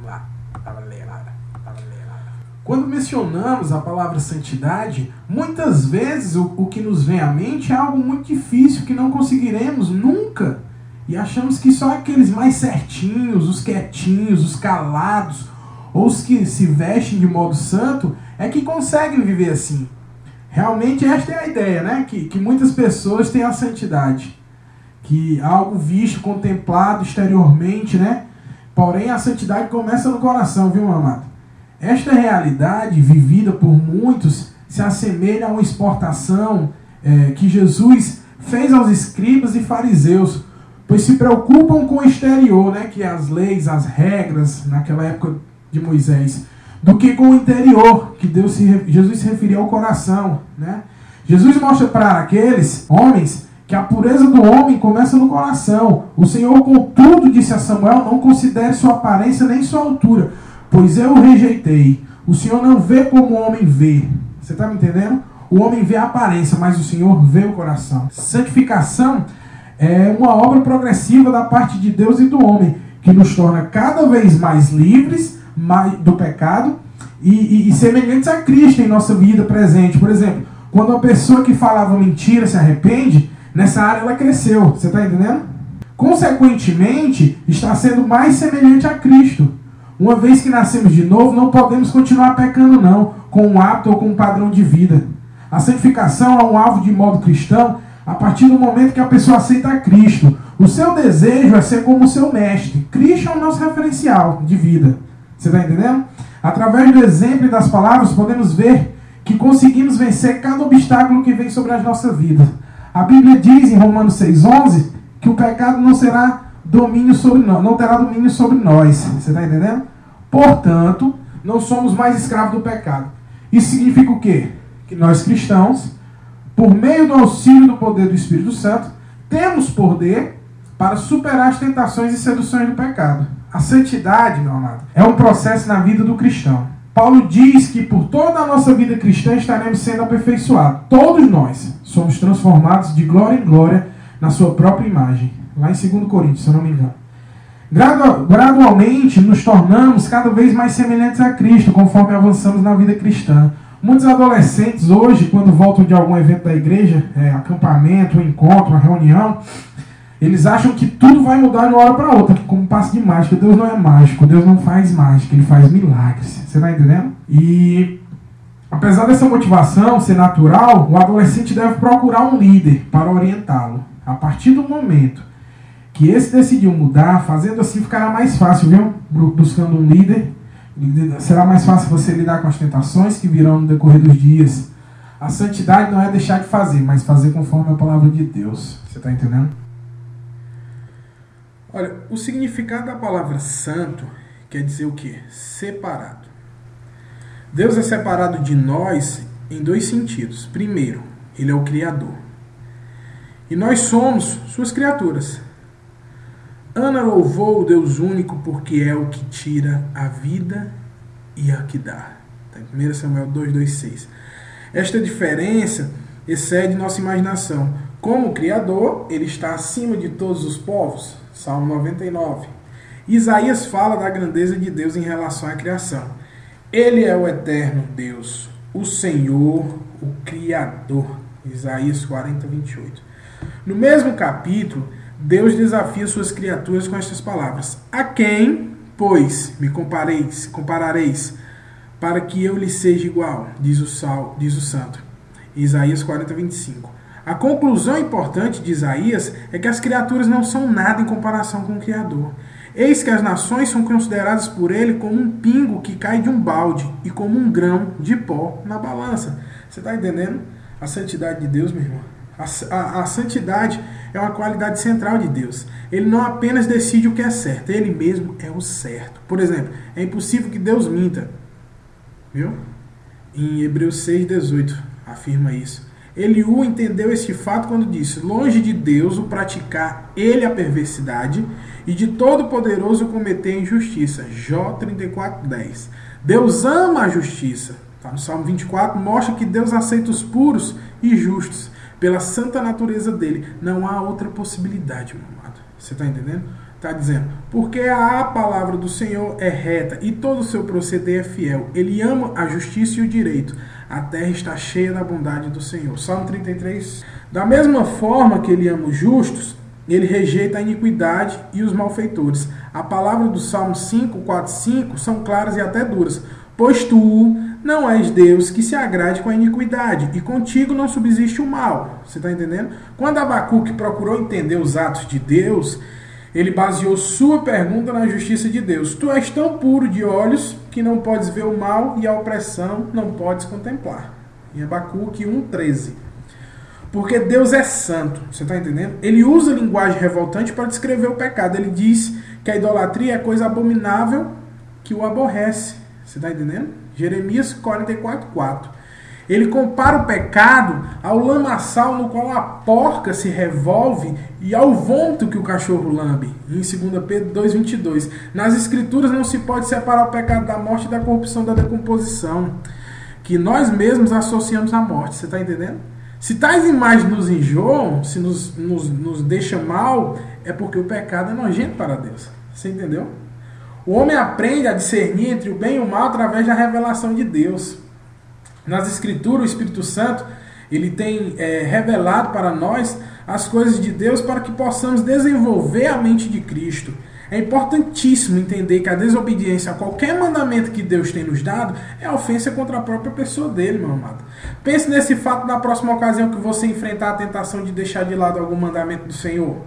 Vamos lá. Quando mencionamos a palavra santidade, muitas vezes o que nos vem à mente é algo muito difícil, que não conseguiremos nunca. E achamos que só aqueles mais certinhos, os quietinhos, os calados, ou os que se vestem de modo santo, é que conseguem viver assim. Realmente esta é a ideia, né? Que muitas pessoas têm a santidade. Que algo visto, contemplado exteriormente, né? Porém a santidade começa no coração, viu, meu amado? Esta realidade vivida por muitos se assemelha a uma exortação que Jesus fez aos escribas e fariseus, pois se preocupam com o exterior, né, que é as leis, as regras, naquela época de Moisés, do que com o interior, que Jesus se referia ao coração. Né? Jesus mostra para aqueles homens que a pureza do homem começa no coração. O Senhor, contudo, disse a Samuel, não considere sua aparência nem sua altura, pois eu o rejeitei. O Senhor não vê como o homem vê. Você está me entendendo? O homem vê a aparência, mas o Senhor vê o coração. Santificação é uma obra progressiva da parte de Deus e do homem, que nos torna cada vez mais livres do pecado e semelhantes a Cristo em nossa vida presente. Por exemplo, quando uma pessoa que falava mentira se arrepende, nessa área ela cresceu. Você está entendendo? Consequentemente, está sendo mais semelhante a Cristo. Uma vez que nascemos de novo, não podemos continuar pecando não, com um hábito ou com um padrão de vida. A santificação é um alvo de modo cristão a partir do momento que a pessoa aceita Cristo. O seu desejo é ser como o seu mestre. Cristo é o nosso referencial de vida. Você está entendendo? Através do exemplo e das palavras, podemos ver que conseguimos vencer cada obstáculo que vem sobre as nossas vidas. A Bíblia diz em Romanos 6,11 que o pecado não terá domínio sobre nós. Você está entendendo? Portanto, não somos mais escravos do pecado. Isso significa o quê? Que nós cristãos, por meio do auxílio do poder do Espírito Santo, temos poder para superar as tentações e seduções do pecado. A santidade, meu amado, é um processo na vida do cristão. Paulo diz que por toda a nossa vida cristã estaremos sendo aperfeiçoados. Todos nós somos transformados de glória em glória na sua própria imagem. Lá em 2 Coríntios, se eu não me engano. Gradualmente nos tornamos cada vez mais semelhantes a Cristo, conforme avançamos na vida cristã. Muitos adolescentes hoje, quando voltam de algum evento da igreja, acampamento, um encontro, uma reunião, eles acham que tudo vai mudar de uma hora para outra, como um passe de mágica. Deus não é mágico, Deus não faz mágica, Ele faz milagres. Você está entendendo? E apesar dessa motivação ser natural, o adolescente deve procurar um líder para orientá-lo. A partir do momento que esse decidiu mudar, fazendo assim ficará mais fácil, viu? Buscando um líder, será mais fácil você lidar com as tentações que virão no decorrer dos dias. A santidade não é deixar de fazer, mas fazer conforme a palavra de Deus. Você está entendendo? Olha, o significado da palavra santo quer dizer o quê? Separado. Deus é separado de nós em dois sentidos. Primeiro, Ele é o Criador. E nós somos suas criaturas. Ana louvou o Deus único porque é o que tira a vida e a que dá. Tá em 1 Samuel 2:6. Esta diferença excede nossa imaginação. Como Criador, Ele está acima de todos os povos. Salmo 99. Isaías fala da grandeza de Deus em relação à criação. Ele é o eterno Deus, o Senhor, o Criador. Isaías 40:28. No mesmo capítulo, Deus desafia suas criaturas com estas palavras. A quem, pois, me comparareis, para que eu lhe seja igual, diz o santo. Isaías 40:25. A conclusão importante de Isaías é que as criaturas não são nada em comparação com o Criador. Eis que as nações são consideradas por ele como um pingo que cai de um balde e como um grão de pó na balança. Você está entendendo a santidade de Deus, meu irmão? A santidade é uma qualidade central de Deus. Ele não apenas decide o que é certo, Ele mesmo é o certo. Por exemplo, é impossível que Deus minta. Viu? Em Hebreus 6:18 afirma isso. Eliú entendeu este fato quando disse: longe de Deus o praticar ele a perversidade e de todo poderoso cometer a injustiça. Jó 34:10. Deus ama a justiça. Tá no Salmo 24, mostra que Deus aceita os puros e justos. Pela santa natureza dele, não há outra possibilidade, meu amado. Você está entendendo? Está dizendo, porque a palavra do Senhor é reta e todo o seu proceder é fiel. Ele ama a justiça e o direito. A terra está cheia da bondade do Senhor. Salmo 33. Da mesma forma que ele ama os justos, ele rejeita a iniquidade e os malfeitores. A palavra do Salmo 5, 4, 5 são claras e até duras. Pois tu não és Deus que se agrade com a iniquidade, e contigo não subsiste o mal. Você está entendendo? Quando Abacuque procurou entender os atos de Deus, ele baseou sua pergunta na justiça de Deus. Tu és tão puro de olhos que não podes ver o mal e a opressão não podes contemplar. Em Abacuque 1,13. Porque Deus é santo. Você está entendendo? Ele usa linguagem revoltante para descrever o pecado. Ele diz que a idolatria é coisa abominável que o aborrece. Você está entendendo? Jeremias 44,4. Ele compara o pecado ao lamaçal no qual a porca se revolve e ao vômito que o cachorro lambe. Em 2 Pedro 2,22. Nas Escrituras não se pode separar o pecado da morte e da corrupção da decomposição, que nós mesmos associamos à morte. Você está entendendo? Se tais imagens nos enjoam, se nos deixa mal, é porque o pecado é nojento para Deus. Você entendeu? O homem aprende a discernir entre o bem e o mal através da revelação de Deus. Nas Escrituras, o Espírito Santo ele tem revelado para nós as coisas de Deus para que possamos desenvolver a mente de Cristo. É importantíssimo entender que a desobediência a qualquer mandamento que Deus tem nos dado é ofensa contra a própria pessoa dele, meu amado. Pense nesse fato na próxima ocasião que você enfrentar a tentação de deixar de lado algum mandamento do Senhor,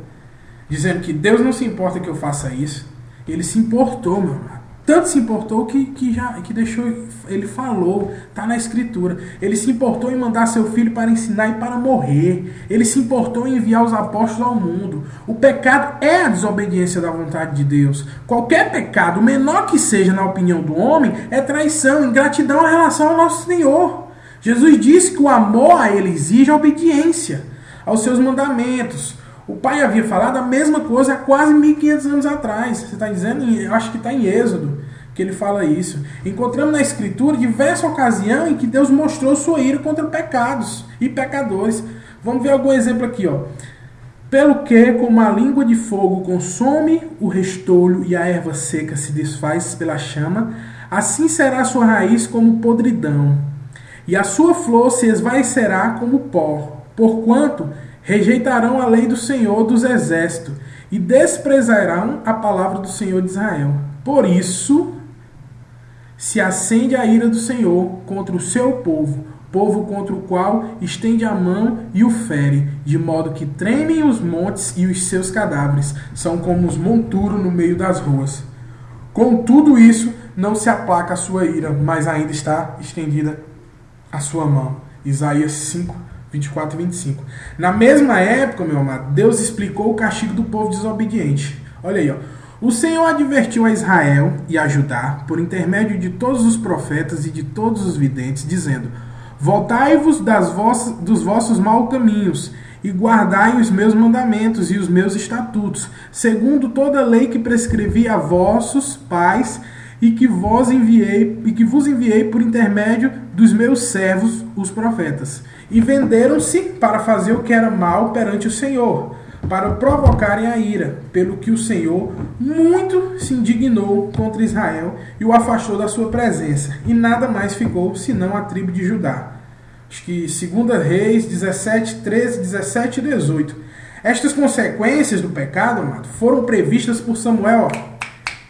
dizendo que Deus não se importa que eu faça isso. Ele se importou, meu amado. Tanto se importou que deixou, ele falou, está na Escritura. Ele se importou em mandar seu filho para ensinar e para morrer. Ele se importou em enviar os apóstolos ao mundo. O pecado é a desobediência da vontade de Deus. Qualquer pecado, menor que seja na opinião do homem, é traição, ingratidão em relação ao nosso Senhor. Jesus disse que o amor a ele exige a obediência aos seus mandamentos. O pai havia falado a mesma coisa há quase 1500 anos atrás. Você está dizendo? Eu acho que está em Êxodo que ele fala isso. Encontramos na Escritura diversas ocasiões em que Deus mostrou sua ira contra pecados e pecadores. Vamos ver algum exemplo aqui. Pelo que, como a língua de fogo consome o restolho e a erva seca se desfaz pela chama, assim será a sua raiz como podridão, e a sua flor se esvaecerá como pó, porquanto rejeitarão a lei do Senhor dos Exércitos e desprezarão a palavra do Senhor de Israel. Por isso se acende a ira do Senhor contra o seu povo, povo contra o qual estende a mão e o fere, de modo que tremem os montes e os seus cadáveres são como os monturos no meio das ruas. Com tudo isso, não se aplaca a sua ira, mas ainda está estendida a sua mão. Isaías 5, 24 e 25. Na mesma época, meu amado, Deus explicou o castigo do povo desobediente. Olha aí, O Senhor advertiu a Israel e a Judá, por intermédio de todos os profetas e de todos os videntes, dizendo: Voltai-vos dos vossos maus caminhos, e guardai os meus mandamentos e os meus estatutos, segundo toda a lei que prescrevi a vossos pais, e que vos enviei por intermédio dos meus servos, os profetas. E venderam-se para fazer o que era mal perante o Senhor, para provocarem a ira, pelo que o Senhor muito se indignou contra Israel e o afastou da sua presença, e nada mais ficou senão a tribo de Judá. Acho que 2 Reis 17, 13, 17 e 18. Estas consequências do pecado, amado, foram previstas por Samuel,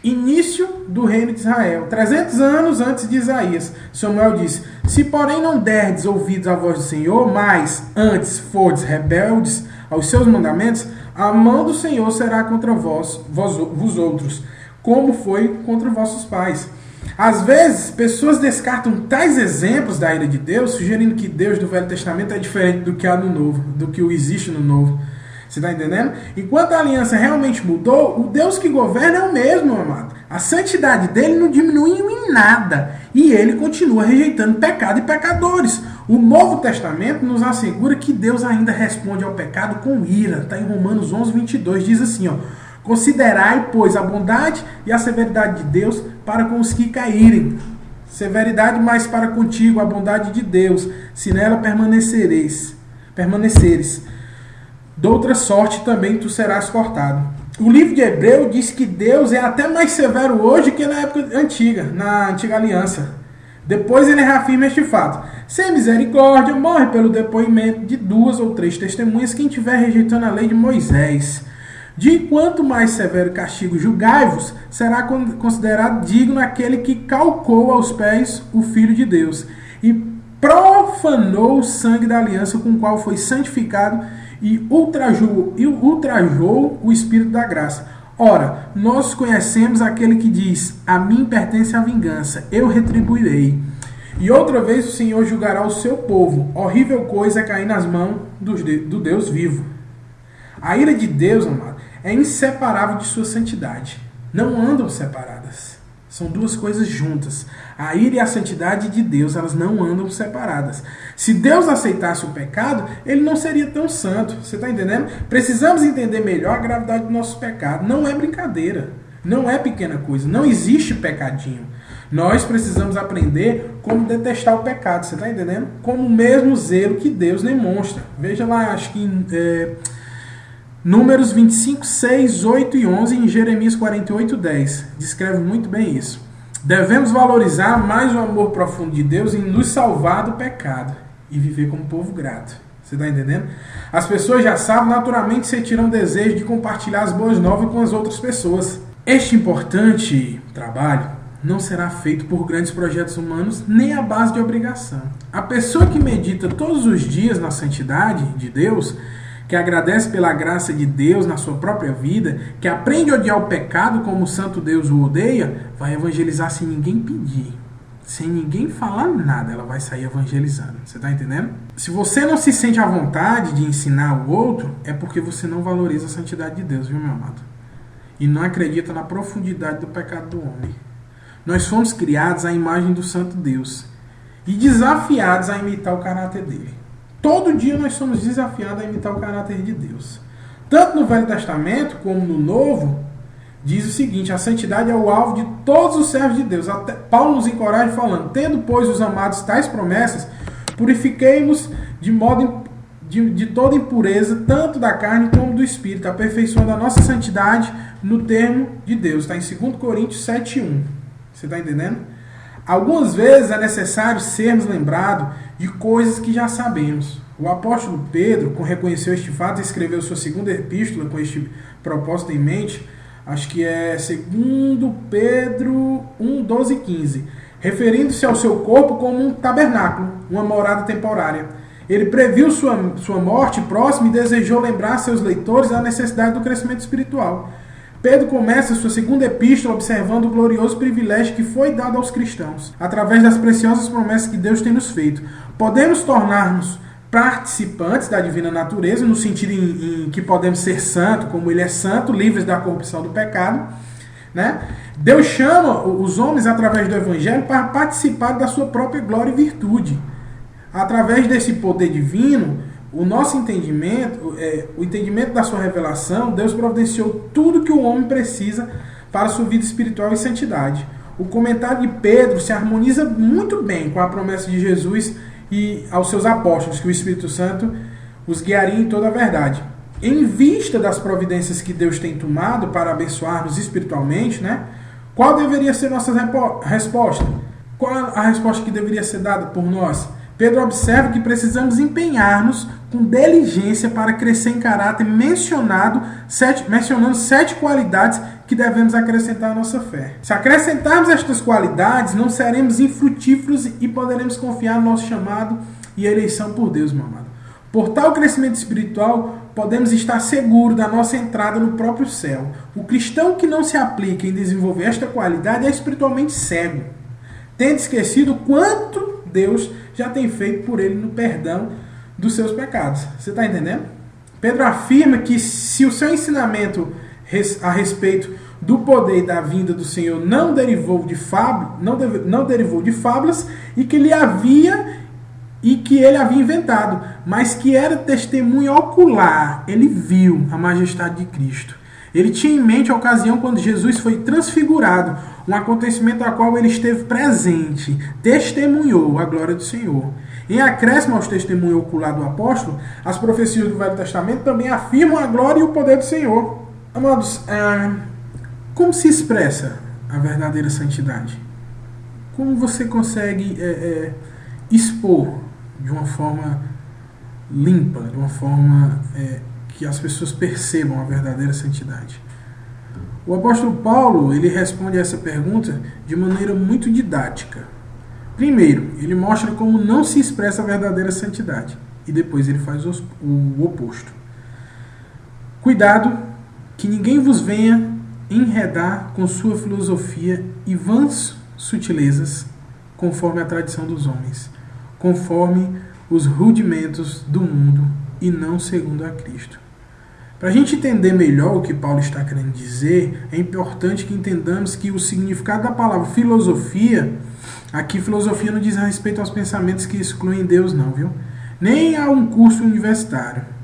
início do reino de Israel, 300 anos antes de Isaías. Samuel disse: Se porém não derdes ouvidos à voz do Senhor, mas antes fordes rebeldes aos seus mandamentos, a mão do Senhor será contra vós outros, como foi contra vossos pais. Às vezes, pessoas descartam tais exemplos da ira de Deus, sugerindo que Deus do Velho Testamento é diferente do que há no Novo, do que existe no Novo. Você está entendendo? Enquanto a aliança realmente mudou, o Deus que governa é o mesmo, meu amado. A santidade dele não diminuiu em nada. E ele continua rejeitando pecado e pecadores. O Novo Testamento nos assegura que Deus ainda responde ao pecado com ira. Está em Romanos 11, 22. Diz assim, Considerai, pois, a bondade e a severidade de Deus para com os que caírem. Severidade mais para contigo, a bondade de Deus, se nela permaneceres. Doutra sorte também tu serás cortado. O livro de Hebreu diz que Deus é até mais severo hoje que na época antiga, na antiga aliança. Depois ele reafirma este fato. Sem misericórdia, morre pelo depoimento de 2 ou 3 testemunhas quem estiver rejeitando a lei de Moisés. De quanto mais severo castigo julgai-vos, será considerado digno aquele que calcou aos pés o Filho de Deus e profanou o sangue da aliança com o qual foi santificado e ultrajou o Espírito da graça. Ora, nós conhecemos aquele que diz, a mim pertence a vingança, eu retribuirei. E outra vez o Senhor julgará o seu povo. Horrível coisa é cair nas mãos do Deus vivo. A ira de Deus, amado, é inseparável de sua santidade. Não andam separadas. São duas coisas juntas. A ira e a santidade de Deus, elas não andam separadas. Se Deus aceitasse o pecado, ele não seria tão santo. Você está entendendo? Precisamos entender melhor a gravidade do nosso pecado. Não é brincadeira. Não é pequena coisa. Não existe pecadinho. Nós precisamos aprender como detestar o pecado. Você está entendendo? Como o mesmo zelo que Deus demonstra. Veja lá, acho que em Números 25, 6, 8 e 11, em Jeremias 48, 10. Descreve muito bem isso. Devemos valorizar mais o amor profundo de Deus em nos salvar do pecado e viver como povo grato. Você está entendendo? As pessoas já sabem, naturalmente sentirão desejo de compartilhar as boas novas com as outras pessoas. Este importante trabalho não será feito por grandes projetos humanos nem à base de obrigação. A pessoa que medita todos os dias na santidade de Deus, que agradece pela graça de Deus na sua própria vida, que aprende a odiar o pecado como o santo Deus o odeia, vai evangelizar sem ninguém pedir, sem ninguém falar nada, ela vai sair evangelizando. Você está entendendo? Se você não se sente à vontade de ensinar o outro, é porque você não valoriza a santidade de Deus, viu, meu amado? E não acredita na profundidade do pecado do homem. Nós fomos criados à imagem do santo Deus e desafiados a imitar o caráter dele. Todo dia nós somos desafiados a imitar o caráter de Deus. Tanto no Velho Testamento como no Novo, diz o seguinte, a santidade é o alvo de todos os servos de Deus. Até Paulo nos encoraja falando, tendo, pois, os amados tais promessas, purifiquei-nos de toda impureza, tanto da carne como do espírito, aperfeiçoando a nossa santidade no termo de Deus. Está em 2 Coríntios 7, 1. Você está entendendo? Algumas vezes é necessário sermos lembrados de coisas que já sabemos. O apóstolo Pedro, reconheceu este fato, escreveu sua segunda epístola com este propósito em mente, acho que é 2 Pedro 1, 12 e 15, referindo-se ao seu corpo como um tabernáculo, uma morada temporária. Ele previu sua morte próxima e desejou lembrar seus leitores da necessidade do crescimento espiritual. Pedro começa sua segunda epístola observando o glorioso privilégio que foi dado aos cristãos, através das preciosas promessas que Deus tem nos feito. Podemos tornar-nos participantes da divina natureza, no sentido em que podemos ser santos, como ele é santo, livres da corrupção do pecado, né? Deus chama os homens, através do Evangelho, para participar da sua própria glória e virtude. Através desse poder divino, o nosso entendimento, o entendimento da sua revelação, Deus providenciou tudo que o homem precisa para a sua vida espiritual e santidade. O comentário de Pedro se harmoniza muito bem com a promessa de Jesus e aos seus apóstolos, que o Espírito Santo os guiaria em toda a verdade. Em vista das providências que Deus tem tomado para abençoar-nos espiritualmente, né? Qual deveria ser nossa resposta? Qual a resposta que deveria ser dada por nós? Pedro observa que precisamos empenhar-nos com diligência para crescer em caráter, mencionando 7 qualidades que devemos acrescentar à nossa fé. Se acrescentarmos estas qualidades, não seremos infrutíferos e poderemos confiar no nosso chamado e eleição por Deus, meu amado. Por tal crescimento espiritual, podemos estar seguros da nossa entrada no próprio céu. O cristão que não se aplica em desenvolver esta qualidade é espiritualmente cego, tendo esquecido quanto Deus já tem feito por ele no perdão dos seus pecados. Você está entendendo? Pedro afirma que se o seu ensinamento a respeito do poder e da vinda do Senhor não derivou de fábulas e que ele havia inventado, mas que era testemunho ocular, ele viu a majestade de Cristo. Ele tinha em mente a ocasião quando Jesus foi transfigurado, um acontecimento a qual ele esteve presente, testemunhou a glória do Senhor. Em acréscimo aos testemunhos ocular do apóstolo, as profecias do Velho Testamento também afirmam a glória e o poder do Senhor. Amados, como se expressa a verdadeira santidade? Como você consegue expor de uma forma limpa, de uma forma que as pessoas percebam a verdadeira santidade? O apóstolo Paulo, ele responde a essa pergunta de maneira muito didática. Primeiro, ele mostra como não se expressa a verdadeira santidade. E depois ele faz o oposto. Cuidado que ninguém vos venha enredar com sua filosofia e vãs sutilezas, conforme a tradição dos homens, conforme os rudimentos do mundo e não segundo a Cristo. Para a gente entender melhor o que Paulo está querendo dizer, é importante que entendamos que o significado da palavra filosofia, aqui filosofia não diz a respeito aos pensamentos que excluem Deus não, viu? Nem a um curso universitário.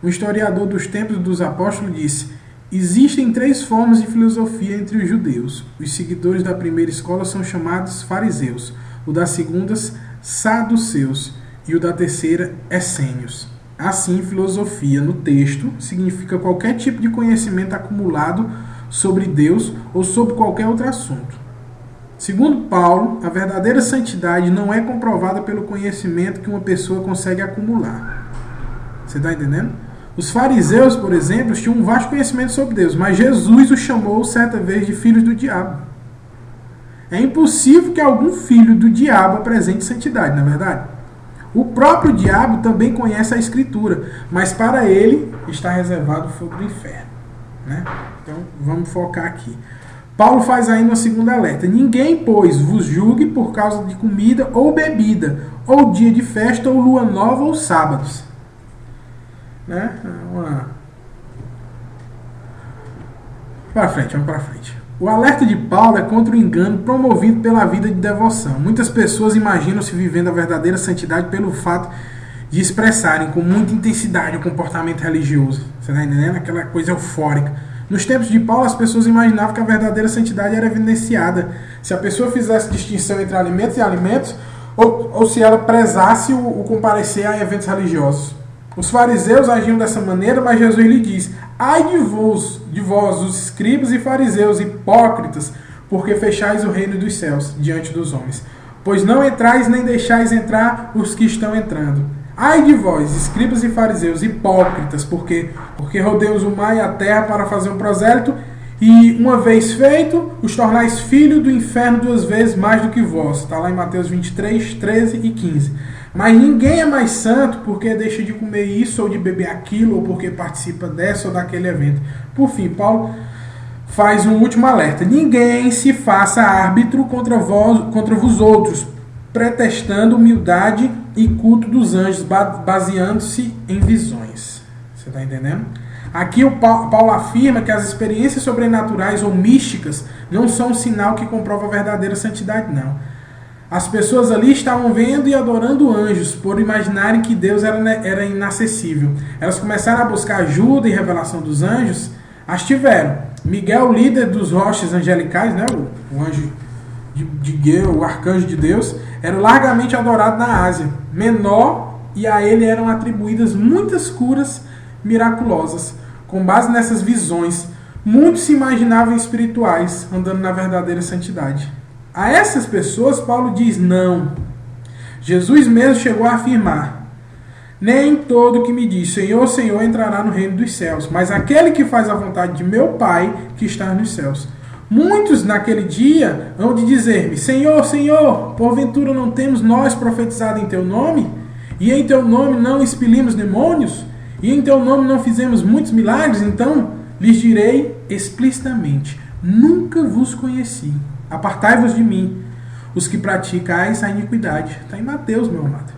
Um historiador dos tempos dos apóstolos disse: existem 3 formas de filosofia entre os judeus. Os seguidores da primeira escola são chamados fariseus, o da segunda, saduceus, e o da terceira, essênios. Assim, filosofia no texto significa qualquer tipo de conhecimento acumulado sobre Deus ou sobre qualquer outro assunto. Segundo Paulo, a verdadeira santidade não é comprovada pelo conhecimento que uma pessoa consegue acumular. Você está entendendo? Os fariseus, por exemplo, tinham um vasto conhecimento sobre Deus, mas Jesus os chamou certa vez de filhos do diabo. É impossível que algum filho do diabo apresente santidade, não é verdade? O próprio diabo também conhece a Escritura, mas para ele está reservado o fogo do inferno. Né? Então, vamos focar aqui. Paulo faz ainda uma segunda alerta. Ninguém, pois, vos julgue por causa de comida ou bebida, ou dia de festa, ou lua nova, ou sábados. Né? Vamos para frente. O alerta de Paulo é contra o engano promovido pela vida de devoção. Muitas pessoas imaginam-se vivendo a verdadeira santidade pelo fato de expressarem com muita intensidade o comportamento religioso. Você está entendendo? Aquela coisa eufórica. Nos tempos de Paulo, as pessoas imaginavam que a verdadeira santidade era evidenciada se a pessoa fizesse distinção entre alimentos e alimentos, ou se ela prezasse o comparecer a eventos religiosos. Os fariseus agiam dessa maneira, mas Jesus lhe diz: ai de vós, os escribas e fariseus, hipócritas, porque fechais o reino dos céus diante dos homens. Pois não entrais nem deixais entrar os que estão entrando. Ai de vós, escribas e fariseus, hipócritas, porque rodeios o mar e a terra para fazer um prosélito, e uma vez feito, os tornais filhos do inferno 2 vezes mais do que vós. Está lá em Mateus 23, 13 e 15. Mas ninguém é mais santo porque deixa de comer isso ou de beber aquilo, ou porque participa dessa ou daquele evento. Por fim, Paulo faz um último alerta. Ninguém se faça árbitro contra vós outros, pretextando humildade e culto dos anjos, baseando-se em visões. Você está entendendo? Aqui o Paulo afirma que as experiências sobrenaturais ou místicas não são um sinal que comprova a verdadeira santidade, não. As pessoas ali estavam vendo e adorando anjos, por imaginarem que Deus era inacessível. Elas começaram a buscar ajuda e revelação dos anjos, as tiveram. Miguel, líder dos rochas angelicais, né, o anjo de Guel, o arcanjo de Deus, era largamente adorado na Ásia Menor, e a ele eram atribuídas muitas curas miraculosas. Com base nessas visões, muitos se imaginavam espirituais, andando na verdadeira santidade. A essas pessoas, Paulo diz não. Jesus mesmo chegou a afirmar: nem todo que me diz Senhor, Senhor entrará no reino dos céus, mas aquele que faz a vontade de meu Pai que está nos céus. Muitos naquele dia hão de dizer-me: Senhor, Senhor, porventura não temos nós profetizado em teu nome? E em teu nome não expelimos demônios? E em teu nome não fizemos muitos milagres? Então lhes direi explicitamente: nunca vos conheci. Apartai-vos de mim, os que praticais a iniquidade. Está em Mateus, meu amado.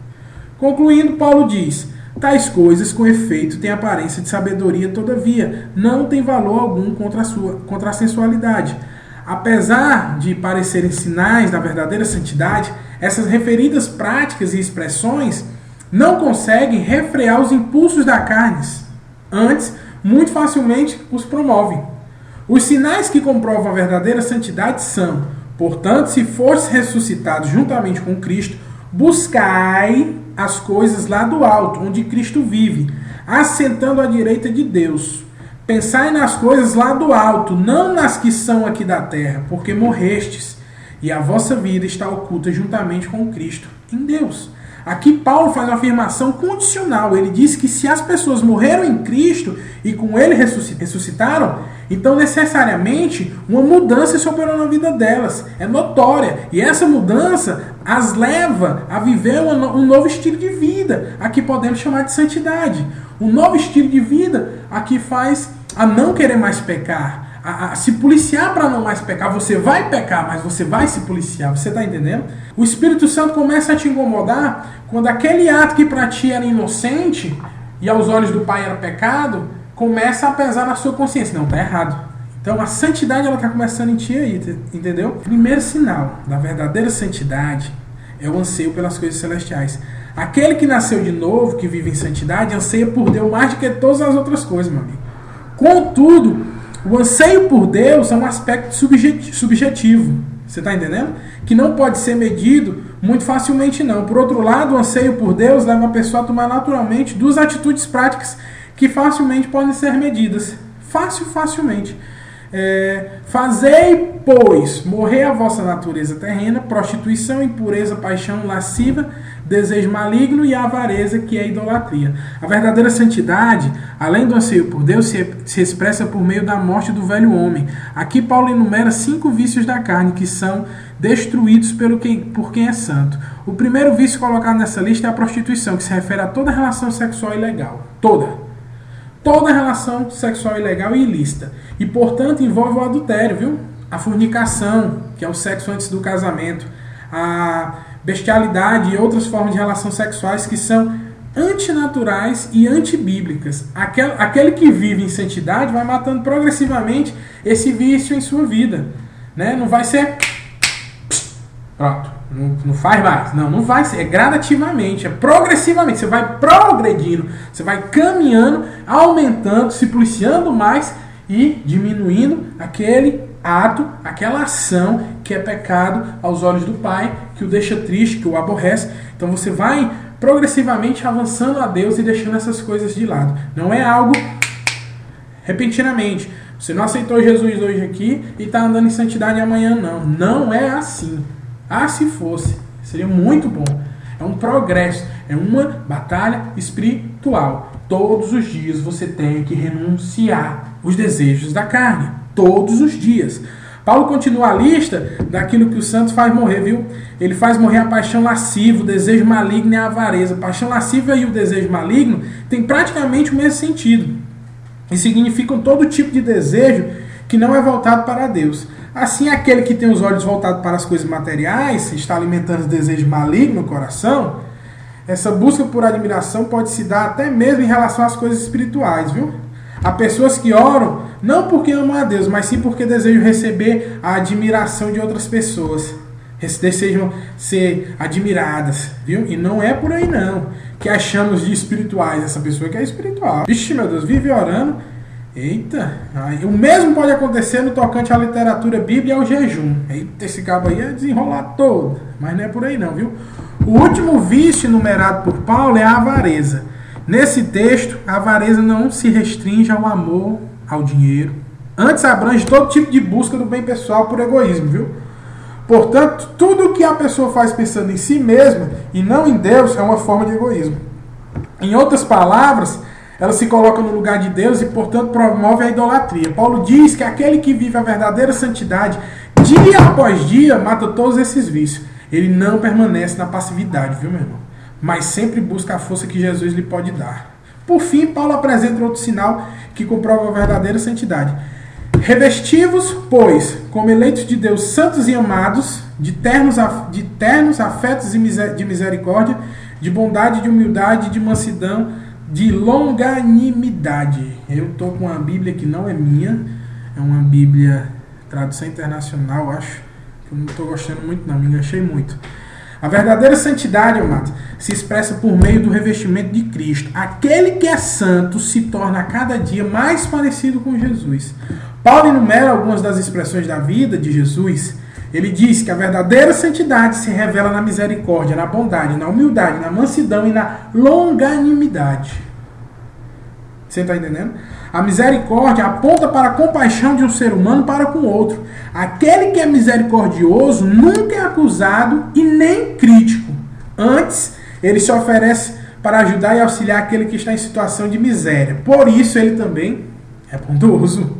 Concluindo, Paulo diz: tais coisas, com efeito, têm aparência de sabedoria, todavia, não tem valor algum contra a sensualidade. Apesar de parecerem sinais da verdadeira santidade, essas referidas práticas e expressões não conseguem refrear os impulsos da carne. Antes, muito facilmente os promovem. Os sinais que comprovam a verdadeira santidade são: portanto, se fostes ressuscitados juntamente com Cristo, buscai as coisas lá do alto, onde Cristo vive, assentando à direita de Deus. Pensai nas coisas lá do alto, não nas que são aqui da terra, porque morrestes, e a vossa vida está oculta juntamente com Cristo em Deus. Aqui Paulo faz uma afirmação condicional. Ele diz que se as pessoas morreram em Cristo e com ele ressuscitaram, então necessariamente uma mudança se operou na vida delas. É notória. E essa mudança as leva a viver um novo estilo de vida. Aqui podemos chamar de santidade. Um novo estilo de vida aqui faz a não querer mais pecar. A se policiar para não mais pecar. Você vai pecar, mas você vai se policiar. Você está entendendo? O Espírito Santo começa a te incomodar quando aquele ato que para ti era inocente e aos olhos do Pai era pecado, começa a pesar na sua consciência. Não, está errado. Então a santidade ela está começando em ti aí, entendeu? O primeiro sinal da verdadeira santidade é o anseio pelas coisas celestiais. Aquele que nasceu de novo, que vive em santidade, anseia por Deus mais do que todas as outras coisas, meu amigo. Contudo, o anseio por Deus é um aspecto subjetivo. Você está entendendo? Que não pode ser medido muito facilmente, não. Por outro lado, o anseio por Deus leva a pessoa a tomar naturalmente duas atitudes práticas que facilmente podem ser medidas. Facilmente. Fazei, pois, morrer a vossa natureza terrena, prostituição, impureza, paixão, lasciva, desejo maligno e avareza, que é a idolatria. A verdadeira santidade, além do anseio por Deus, se expressa por meio da morte do velho homem. Aqui Paulo enumera 5 vícios da carne que são destruídos por quem é santo. O primeiro vício colocado nessa lista é a prostituição, que se refere a toda relação sexual ilegal. Toda relação sexual ilegal e ilícita. E, portanto, envolve o adultério, viu? A fornicação, que é o sexo antes do casamento. A bestialidade e outras formas de relações sexuais que são antinaturais e antibíblicas. Aquele que vive em santidade vai matando progressivamente esse vício em sua vida. Né? Não vai ser... Pronto. Não faz mais. Não vai ser. É gradativamente, é progressivamente. Você vai progredindo, você vai caminhando, aumentando, se policiando mais e diminuindo aquele ato, aquela ação que é pecado aos olhos do Pai, que o deixa triste, que o aborrece. Então você vai progressivamente avançando a Deus e deixando essas coisas de lado. Não é algo repentinamente. Você não aceitou Jesus hoje aqui e está andando em santidade amanhã, não. Não é assim. Ah, se fosse, seria muito bom. É um progresso, é uma batalha espiritual. Todos os dias você tem que renunciar os desejos da carne. Todos os dias. Paulo continua a lista daquilo que o santo faz morrer, viu? Ele faz morrer a paixão lasciva, o desejo maligno e a avareza. A paixão lasciva e o desejo maligno têm praticamente o mesmo sentido. E significam todo tipo de desejo que não é voltado para Deus. Assim, aquele que tem os olhos voltados para as coisas materiais, está alimentando os desejos malignos no coração, essa busca por admiração pode se dar até mesmo em relação às coisas espirituais, viu? Há pessoas que oram não porque amam a Deus, mas sim porque desejam receber a admiração de outras pessoas. Desejam ser admiradas, viu? E não é por aí não, que achamos de espirituais. Essa pessoa que é espiritual. Vixe, meu Deus, vive orando. Eita, o mesmo pode acontecer no tocante à literatura bíblica e ao jejum. Eita, esse cabo aí é desenrolar todo, mas não é por aí não, viu? O último vício enumerado por Paulo é a avareza. Nesse texto, a avareza não se restringe ao amor, ao dinheiro. Antes abrange todo tipo de busca do bem pessoal por egoísmo, viu? Portanto, tudo que a pessoa faz pensando em si mesma e não em Deus é uma forma de egoísmo. Em outras palavras, ela se coloca no lugar de Deus e, portanto, promove a idolatria. Paulo diz que aquele que vive a verdadeira santidade, dia após dia, mata todos esses vícios. Ele não permanece na passividade, viu, meu irmão? Mas sempre busca a força que Jesus lhe pode dar. Por fim, Paulo apresenta outro sinal que comprova a verdadeira santidade. Revestivos, pois, como eleitos de Deus, santos e amados, de ternos afetos de misericórdia, de bondade, de humildade, de mansidão, de longanimidade. Eu estou com uma Bíblia que não é minha, é uma Bíblia tradução internacional, acho que eu não estou gostando muito não, me enganchei muito. A verdadeira santidade, amado, se expressa por meio do revestimento de Cristo. Aquele que é santo se torna a cada dia mais parecido com Jesus. Paulo enumera algumas das expressões da vida de Jesus. Ele diz que a verdadeira santidade se revela na misericórdia, na bondade, na humildade, na mansidão e na longanimidade. Você está entendendo? A misericórdia aponta para a compaixão de um ser humano para com o outro. Aquele que é misericordioso nunca é acusado e nem crítico. Antes, ele se oferece para ajudar e auxiliar aquele que está em situação de miséria. Por isso, ele também é bondoso.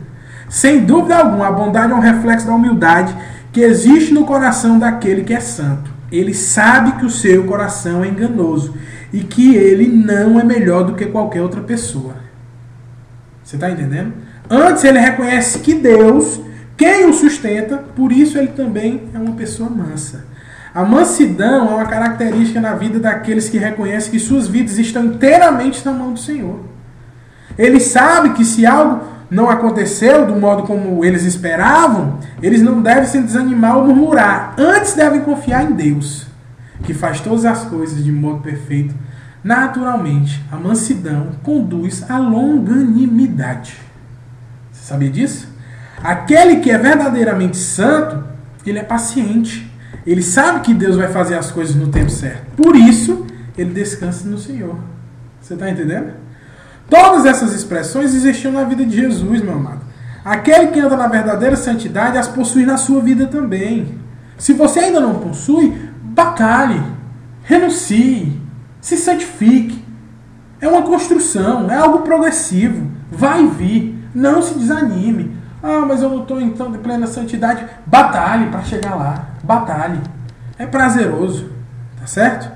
Sem dúvida alguma, a bondade é um reflexo da humildade que existe no coração daquele que é santo. Ele sabe que o seu coração é enganoso e que ele não é melhor do que qualquer outra pessoa. Você está entendendo? Antes ele reconhece que Deus, quem o sustenta, por isso ele também é uma pessoa mansa. A mansidão é uma característica na vida daqueles que reconhecem que suas vidas estão inteiramente na mão do Senhor. Ele sabe que se algo não aconteceu do modo como eles esperavam, eles não devem se desanimar ou murmurar. Antes devem confiar em Deus, que faz todas as coisas de modo perfeito. Naturalmente, a mansidão conduz à longanimidade. Você sabia disso? Aquele que é verdadeiramente santo, ele é paciente. Ele sabe que Deus vai fazer as coisas no tempo certo. Por isso, ele descansa no Senhor. Você está entendendo? Todas essas expressões existiam na vida de Jesus, meu amado. Aquele que anda na verdadeira santidade as possui na sua vida também. Se você ainda não possui, batalhe, renuncie, se santifique. É uma construção, é algo progressivo. Vai vir, não se desanime. Ah, mas eu não estou então de plena santidade. Batalhe para chegar lá. Batalhe. É prazeroso. Tá certo?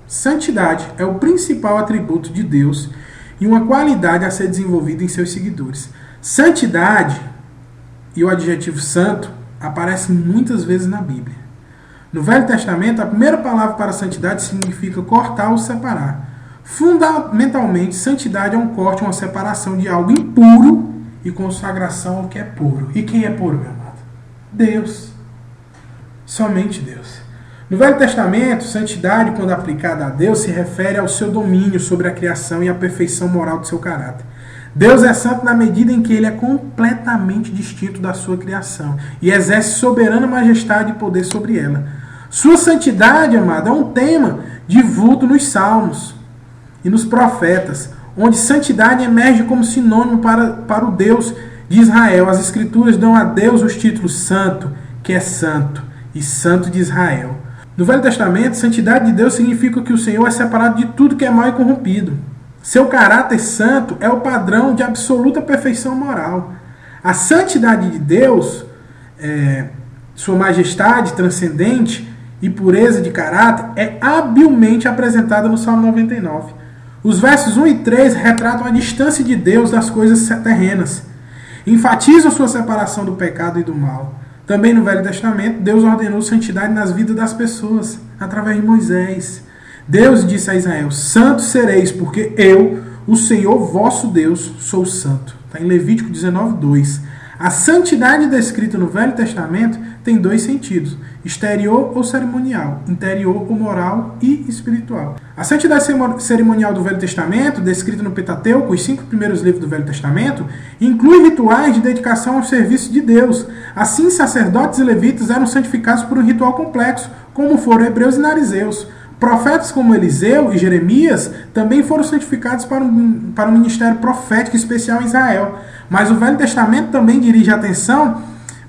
Santidade é o principal atributo de Deus e uma qualidade a ser desenvolvida em seus seguidores. Santidade e o adjetivo santo aparecem muitas vezes na Bíblia. No Velho Testamento, a primeira palavra para santidade significa cortar ou separar. Fundamentalmente, santidade é um corte, uma separação de algo impuro e consagração ao que é puro. E quem é puro, meu amado? Deus. Somente Deus. No Velho Testamento, santidade, quando aplicada a Deus, se refere ao seu domínio sobre a criação e a perfeição moral do seu caráter. Deus é santo na medida em que ele é completamente distinto da sua criação e exerce soberana majestade e poder sobre ela. Sua santidade, amado, é um tema de vulto nos Salmos e nos profetas, onde santidade emerge como sinônimo para o Deus de Israel. As Escrituras dão a Deus os títulos santo, que é santo, e santo de Israel. No Velho Testamento, santidade de Deus significa que o Senhor é separado de tudo que é mal e corrompido. Seu caráter santo é o padrão de absoluta perfeição moral. A santidade de Deus, sua majestade transcendente e pureza de caráter, é habilmente apresentada no Salmo 99. Os versos 1 e 3 retratam a distância de Deus das coisas terrenas. Enfatizam sua separação do pecado e do mal. Também no Velho Testamento, Deus ordenou santidade nas vidas das pessoas, através de Moisés. Deus disse a Israel: santos sereis, porque eu, o Senhor vosso Deus, sou santo. Está em Levítico 19:2. A santidade descrita no Velho Testamento tem dois sentidos: exterior ou cerimonial, interior ou moral e espiritual. A santidade cerimonial do Velho Testamento, descrita no Pentateuco, os 5 primeiros livros do Velho Testamento, inclui rituais de dedicação ao serviço de Deus. Assim, sacerdotes e levitas eram santificados por um ritual complexo, como foram hebreus e narizeus. Profetas como Eliseu e Jeremias também foram santificados para um ministério profético especial em Israel. Mas o Velho Testamento também dirige a atenção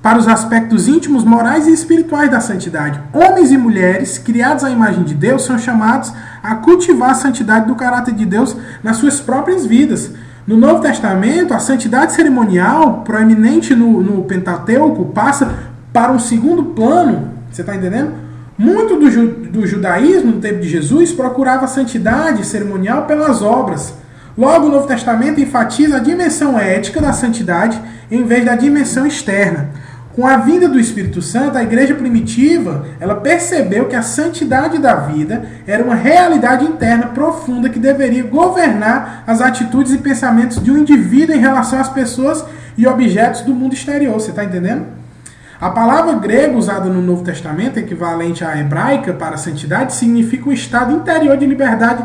para os aspectos íntimos, morais e espirituais da santidade. Homens e mulheres, criados à imagem de Deus, são chamados a cultivar a santidade do caráter de Deus nas suas próprias vidas. No Novo Testamento, a santidade cerimonial, proeminente no Pentateuco, passa para um segundo plano. Você está entendendo? Muito do judaísmo, no tempo de Jesus, procurava a santidade cerimonial pelas obras. Logo, o Novo Testamento enfatiza a dimensão ética da santidade em vez da dimensão externa. Com a vinda do Espírito Santo, a igreja primitiva, ela percebeu que a santidade da vida era uma realidade interna profunda que deveria governar as atitudes e pensamentos de um indivíduo em relação às pessoas e objetos do mundo exterior. Você está entendendo? A palavra grega usada no Novo Testamento, equivalente à hebraica para santidade, significa um estado interior de liberdade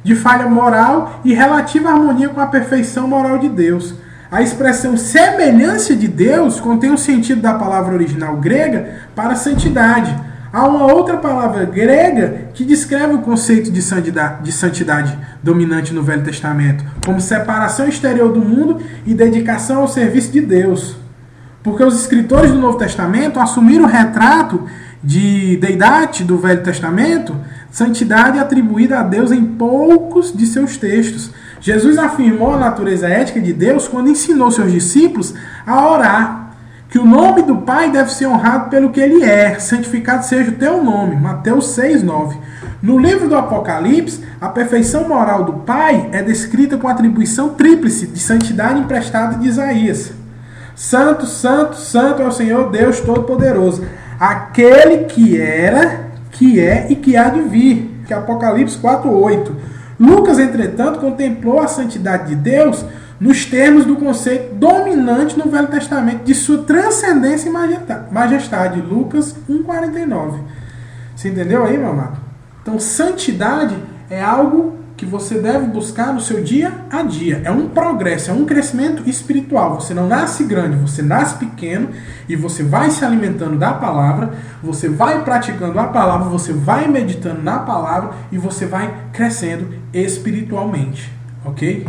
de falha moral e relativa harmonia com a perfeição moral de Deus. A expressão semelhança de Deus contém o sentido da palavra original grega para santidade. Há uma outra palavra grega que descreve o conceito de santidade dominante no Velho Testamento, como separação exterior do mundo e dedicação ao serviço de Deus. Porque os escritores do Novo Testamento assumiram o retrato de deidade do Velho Testamento, santidade atribuída a Deus em poucos de seus textos. Jesus afirmou a natureza ética de Deus quando ensinou seus discípulos a orar, que o nome do Pai deve ser honrado pelo que ele é, santificado seja o teu nome, Mateus 6:9. No livro do Apocalipse, a perfeição moral do Pai é descrita com a atribuição tríplice de santidade emprestada de Isaías. Santo, santo, santo é o Senhor Deus Todo-Poderoso, aquele que era, que é e que há de vir, que é Apocalipse 4:8. Lucas, entretanto, contemplou a santidade de Deus nos termos do conceito dominante no Velho Testamento de sua transcendência e majestade. Lucas 1:49. Você entendeu aí, meu amado? Então, santidade é algo que você deve buscar no seu dia a dia. É um progresso, é um crescimento espiritual. Você não nasce grande, você nasce pequeno e você vai se alimentando da palavra, você vai praticando a palavra, você vai meditando na palavra e você vai crescendo espiritualmente. Ok?